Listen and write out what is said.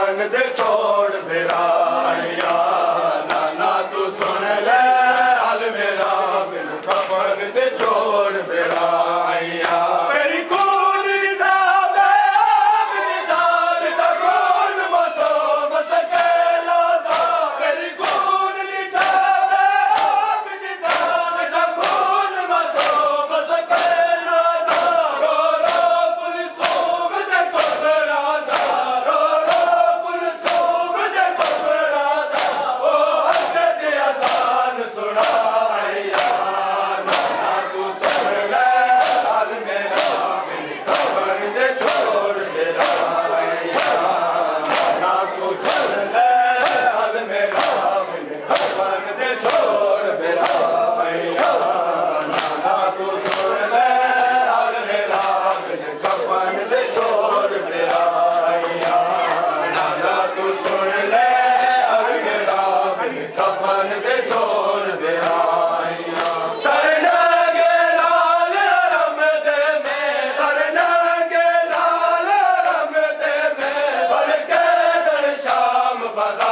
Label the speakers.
Speaker 1: कफन दे छोड़ मेरा नाना तू सुन ले हाल मेरा बिन कफन दे छोड़ मेरा मेरी खून लिखा दे मेरी दाल का खून मसो मसकेला था मेरी खून लिखा दे मेरी दाल का खून मसो मसकेला था रो रो पुलिसों में दे पकड़ा था रो रो पुलिसों में दे पकड़ा था ओ हक दे अजान सुना नाना तू सुन ले हाल मेरा बिन कफन दे छोड़ मेरा नाना तू सुन ले हाल मेरा बिन कफन दे छोड़ मेरा नाना तू सुन ले हाल मेरा बिन कफन दे छोड़ मेरा नाना तू सुन ले हाल मेरा बिन कफन दे छोड़ मेरा सरनागे लाल रमते में सरनागे लाल रमते में बड़के दर शाम बाजार